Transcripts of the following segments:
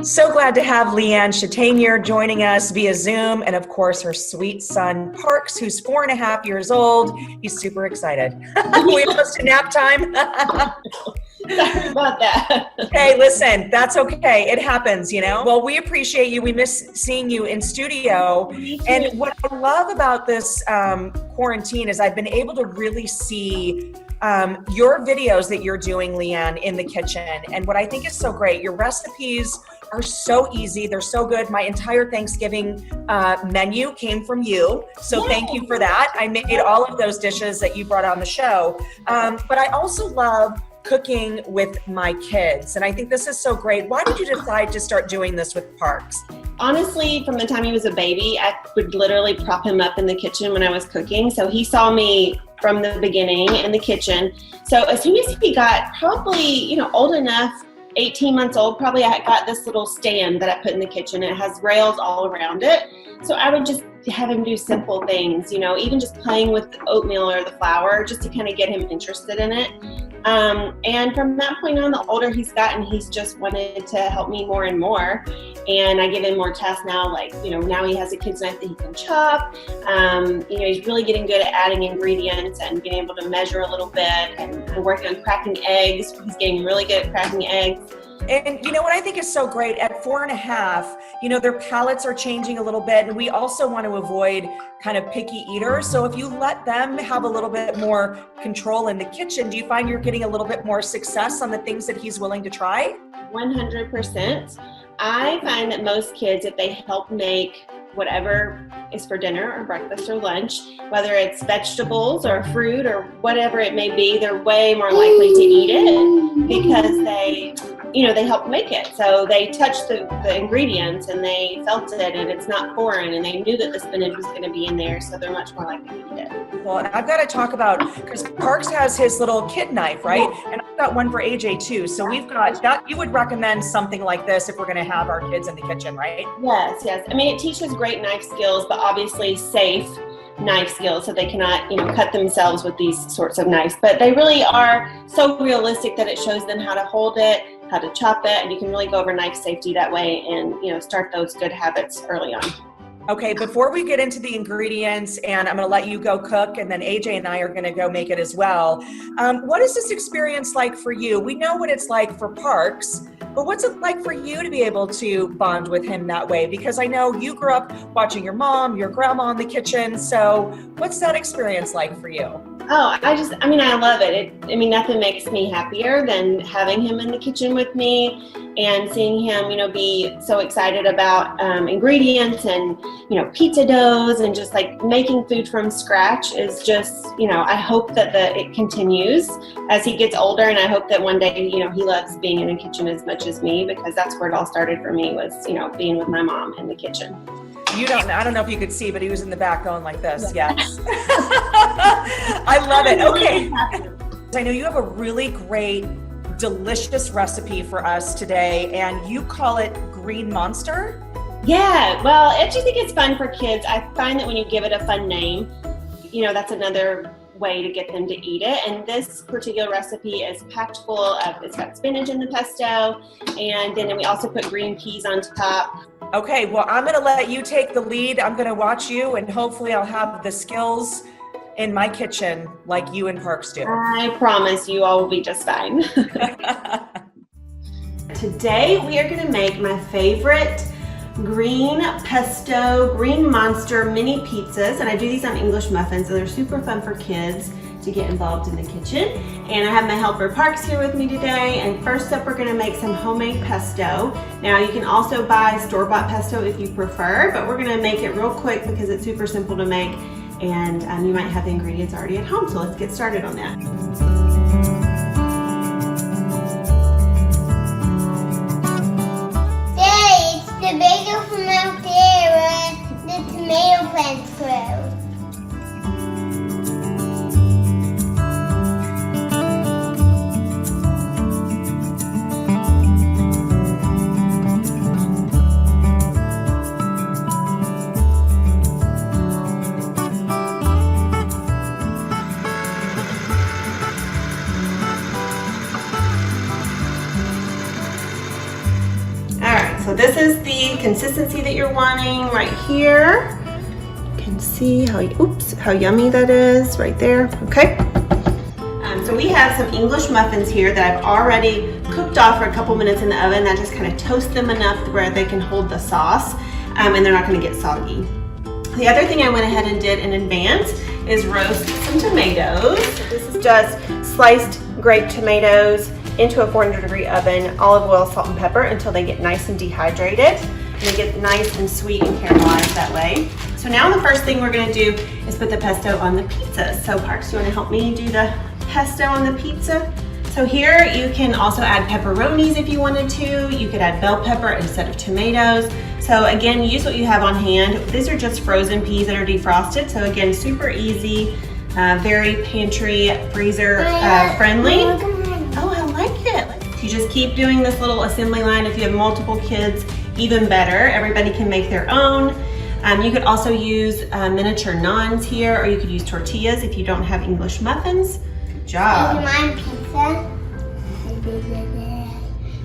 So glad to have Leanne Chatanier joining us via Zoom, and of course her sweet son Parks, who's 4.5 years old. He's super excited. We almost to nap time. Sorry about that. Hey, listen, that's okay. It happens, Well, we appreciate you. We miss seeing you in studio. And what I love about this quarantine is I've been able to really see your videos that you're doing, Leanne, in the kitchen. And what I think is so great, your recipes are so easy. They're so good. My entire Thanksgiving menu came from you. So thank you for that. I made all of those dishes that you brought on the show. But I also love cooking with my kids. And I think this is so great. Why did you decide to start doing this with Parks? Honestly, from the time he was a baby, I would literally prop him up in the kitchen when I was cooking. So he saw me from the beginning in the kitchen. So as soon as he got probably, old enough, 18 months old, probably I got this little stand that I put in the kitchen. It has rails all around it. So I would just have him do simple things, even just playing with the oatmeal or the flour, just to kind of get him interested in it. And from that point on, the older he's gotten, he's just wanted to help me more and more. And I give him more tasks now, like, now he has a kid's knife that he can chop. He's really getting good at adding ingredients and being able to measure a little bit, and working on cracking eggs. He's getting really good at cracking eggs. And what I think is so great, at 4.5, their palates are changing a little bit, and we also want to avoid kind of picky eaters. So if you let them have a little bit more control in the kitchen, do you find you're getting a little bit more success on the things that he's willing to try? 100%. I find that most kids, if they help make whatever is for dinner or breakfast or lunch, whether it's vegetables or fruit or whatever it may be, they're way more likely to eat it because they help make it. So they touched the ingredients and they felt it, and it's not foreign, and they knew that the spinach was going to be in there, so they're much more likely to eat it. Well, and I've got to talk about, because Parks has his little kid knife, right? And I've got one for AJ too. So we've got that. You would recommend something like this if we're going to have our kids in the kitchen, right? Yes. I mean, it teaches great knife skills, but obviously safe knife skills, so they cannot cut themselves with these sorts of knives. But they really are so realistic that it shows them how to hold it, how to chop it, and you can really go over knife safety that way, and start those good habits early on. Okay, before we get into the ingredients, and I'm going to let you go cook, and then AJ and I are going to go make it as well. What is this experience like for you? We know what it's like for Parks, but what's it like for you to be able to bond with him that way? Because I know you grew up watching your mom, your grandma in the kitchen. So what's that experience like for you? Oh, I love it. Nothing makes me happier than having him in the kitchen with me and seeing him, be so excited about ingredients and, pizza doughs, and just like making food from scratch is just, I hope that it continues as he gets older. And I hope that one day, he loves being in the kitchen as much as me, because that's where it all started for me, was, being with my mom in the kitchen. I don't know if you could see, but he was in the back going like this. Yes. I love it. Okay. I know you have a really great, delicious recipe for us today, and you call it Green Monster. Yeah. Well, I actually think it's fun for kids. I find that when you give it a fun name, that's another way to get them to eat it. And this particular recipe is packed full of, it's got spinach in the pesto, and then we also put green peas on top. Okay, well, I'm going to let you take the lead. I'm going to watch you, and hopefully I'll have the skills in my kitchen like you and Parks do. I promise you all will be just fine. Today we are going to make my favorite green pesto, green monster mini pizzas, and I do these on English muffins, and they're super fun for kids to get involved in the kitchen. And I have my helper Parks here with me today, and first up we're going to make some homemade pesto. Now you can also buy store-bought pesto if you prefer, but we're going to make it real quick because it's super simple to make, and you might have the ingredients already at home, so let's get started on that. Tomato from out there, the tomato plants grow. So so this is the consistency that you're wanting right here. You can see how, oops, how yummy that is right there, okay? So we have some English muffins here that I've already cooked off for a couple minutes in the oven. That just kind of toast them enough where they can hold the sauce and they're not going to get soggy. The other thing I went ahead and did in advance is roast some tomatoes. So this is just sliced grape tomatoes into a 400-degree oven, olive oil, salt, and pepper until they get nice and dehydrated. And they get nice and sweet and caramelized that way. So now the first thing we're going to do is put the pesto on the pizza. So Parks, you want to help me do the pesto on the pizza? So here you can also add pepperonis if you wanted to. You could add bell pepper instead of tomatoes. So again, use what you have on hand. These are just frozen peas that are defrosted. So again, super easy, very pantry, freezer friendly. Oh, I like it. You just keep doing this little assembly line. If you have multiple kids, even better. Everybody can make their own. You could also use miniature naans here, or you could use tortillas if you don't have English muffins. Good job. Mine pizza.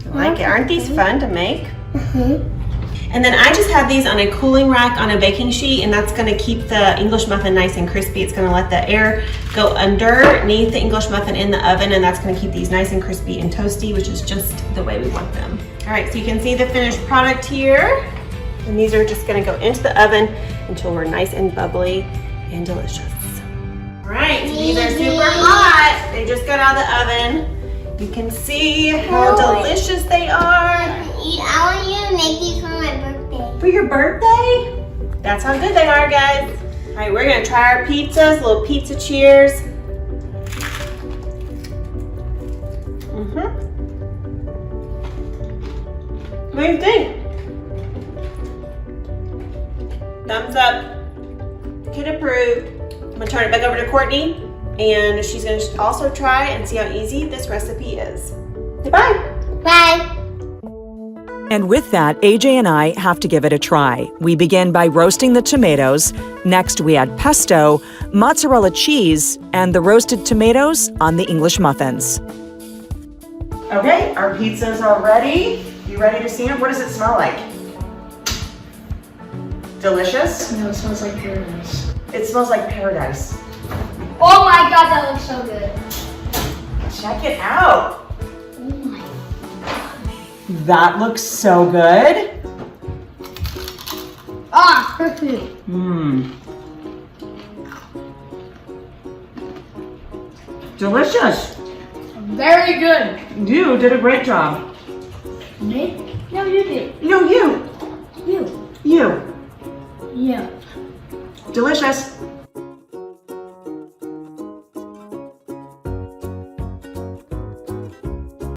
I like it. Aren't these fun to make? Mm-hmm. And then I just have these on a cooling rack on a baking sheet, and that's going to keep the English muffin nice and crispy. It's going to let the air go underneath the English muffin in the oven, and that's going to keep these nice and crispy and toasty, which is just the way we want them. All right, so you can see the finished product here. And these are just going to go into the oven until we're nice and bubbly and delicious. All right, so these are super hot. They just got out of the oven. You can see how delicious they are. I want you to make these for my birthday. For your birthday? That's how good they are, guys. All right, we're gonna try our pizzas, a little pizza cheers. What do you think? Thumbs up. Kid approved. I'm gonna turn it back over to Courtney, and she's gonna also try and see how easy this recipe is. Goodbye. Bye. And with that, AJ and I have to give it a try. We begin by roasting the tomatoes. Next, we add pesto, mozzarella cheese, and the roasted tomatoes on the English muffins. Okay, our pizzas are ready. You ready to see them? What does it smell like? Delicious? No, it smells like paradise. It smells like paradise. Oh my god, that looks so good. Check it out. Oh my. That looks so good. Ah, perfect. Mmm. Delicious. Very good. You did a great job. Me? No, you did. No, you. You. You. Yeah. Delicious.